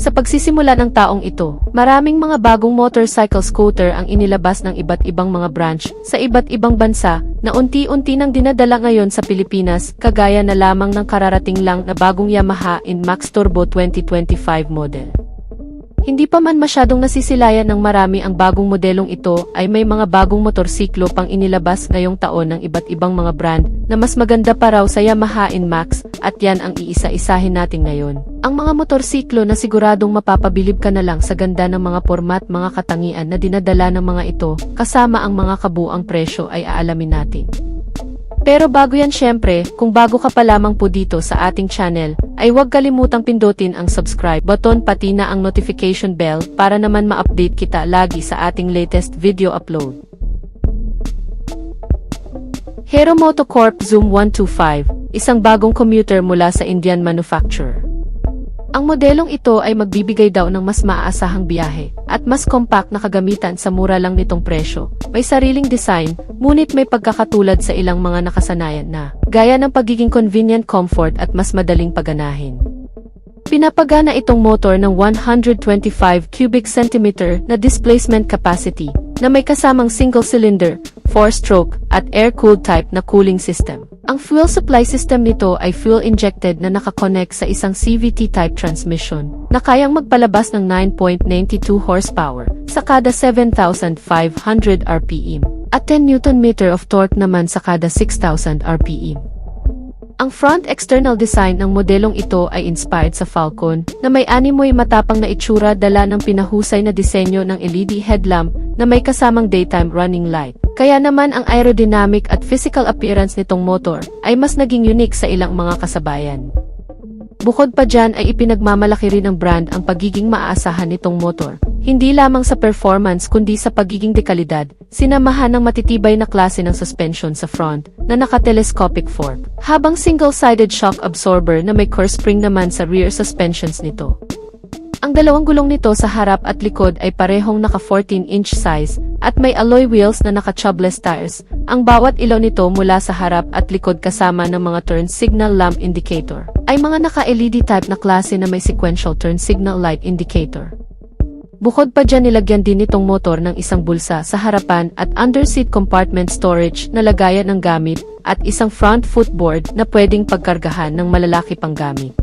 Sa pagsisimula ng taong ito, maraming mga bagong motorcycle scooter ang inilabas ng iba't ibang mga branch sa iba't ibang bansa na unti-unti nang dinadala ngayon sa Pilipinas, kagaya na lamang ng kararating lang na bagong Yamaha NMAX Turbo 2025 model. Hindi pa man masyadong nasisilayan ng marami ang bagong modelong ito, ay may mga bagong motorsiklo pang inilabas ngayong taon ng iba't ibang mga brand na mas maganda pa raw sa Yamaha NMAX, at yan ang iisa-isahin natin ngayon. Ang mga motorsiklo na siguradong mapapabilib ka na lang sa ganda ng mga format, mga katangian na dinadala ng mga ito, kasama ang mga kabuang presyo ay aalamin natin. Pero bago yan, syempre, kung bago ka pa lamang po dito sa ating channel, ay huwag kalimutang pindutin ang subscribe button pati na ang notification bell para naman ma-update kita lagi sa ating latest video upload. Hero Motocorp Zoom 125, isang bagong commuter mula sa Indian manufacturer. Ang modelong ito ay magbibigay daw ng mas maaasahang biyahe at mas compact na kagamitan sa mura lang nitong presyo. May sariling design, ngunit may pagkakatulad sa ilang mga nakasanayan na, gaya ng pagiging convenient comfort at mas madaling paganahin. Pinapagana itong motor ng 125 cubic centimeter na displacement capacity na may kasamang single-cylinder, 4-stroke, at air-cooled type na cooling system. Ang fuel supply system nito ay fuel-injected na nakakonect sa isang CVT-type transmission na kayang magpalabas ng 9.92 horsepower sa kada 7,500 RPM at 10 Nm of torque naman sa kada 6,000 RPM. Ang front external design ng modelong ito ay inspired sa Falcon na may animoy matapang na itsura, dala ng pinahusay na disenyo ng LED headlamp na may kasamang daytime running light. Kaya naman ang aerodynamic at physical appearance nitong motor ay mas naging unique sa ilang mga kasabayan. Bukod pa dyan ay ipinagmamalaki rin ng brand ang pagiging maaasahan nitong motor, hindi lamang sa performance kundi sa pagiging dekalidad, sinamahan ng matitibay na klase ng suspension sa front na naka-telescopic fork, habang single-sided shock absorber na may core spring naman sa rear suspensions nito. Ang dalawang gulong nito sa harap at likod ay parehong naka 14-inch size at may alloy wheels na naka tubeless tires. Ang bawat ilaw nito mula sa harap at likod kasama ng mga turn signal lamp indicator ay mga naka LED type na klase na may sequential turn signal light indicator. Bukod pa dyan, nilagyan din nitong motor ng isang bulsa sa harapan at underseat compartment storage na lagayan ng gamit at isang front footboard na pwedeng pagkargahan ng malalaki pang gamit.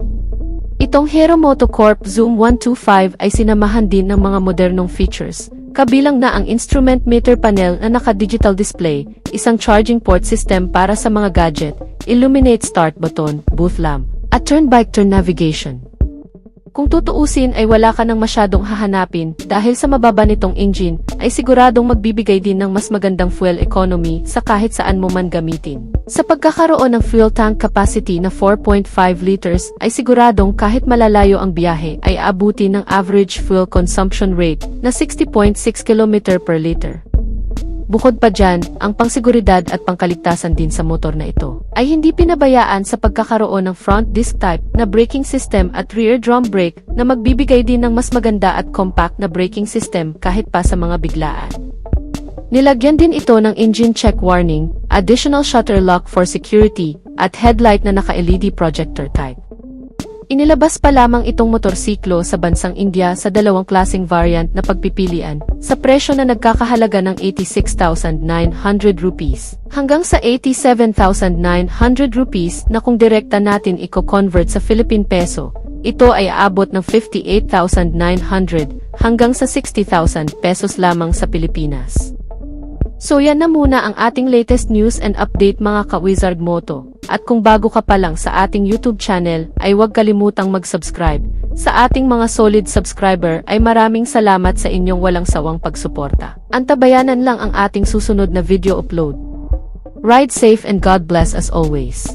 Itong Hero Motocorp Zoom 125 ay sinamahan din ng mga modernong features, kabilang na ang instrument meter panel na naka-digital display, isang charging port system para sa mga gadget, illuminate start button, booth lamp, at turn-by-turn navigation. Kung tutuusin ay wala ka nang masyadong hahanapin dahil sa mababa nitong engine ay siguradong magbibigay din ng mas magandang fuel economy sa kahit saan mo man gamitin. Sa pagkakaroon ng fuel tank capacity na 4.5 liters ay siguradong kahit malalayo ang biyahe ay aabuti ng average fuel consumption rate na 60.6 km per liter. Bukod pa dyan, ang pangsiguridad at pangkaligtasan din sa motor na ito ay hindi pinabayaan sa pagkakaroon ng front disc type na braking system at rear drum brake na magbibigay din ng mas maganda at compact na braking system kahit pa sa mga biglaan. Nilagyan din ito ng engine check warning, additional shutter lock for security, at headlight na naka-LED projector type. Inilabas pa lamang itong motorsiklo sa bansang India sa dalawang klaseng variant na pagpipilian, sa presyo na nagkakahalaga ng 86,900 rupees hanggang sa 87,900 rupees na kung direkta natin i-convert sa Philippine peso, ito ay aabot ng 58,900 hanggang sa 60,000 pesos lamang sa Pilipinas. So yan na muna ang ating latest news and update mga ka-Wizard Moto. At kung bago ka pa lang sa ating YouTube channel, ay huwag kalimutang mag-subscribe. Sa ating mga solid subscriber ay maraming salamat sa inyong walang sawang pagsuporta. Antabayanan lang ang ating susunod na video upload. Ride safe and God bless as always.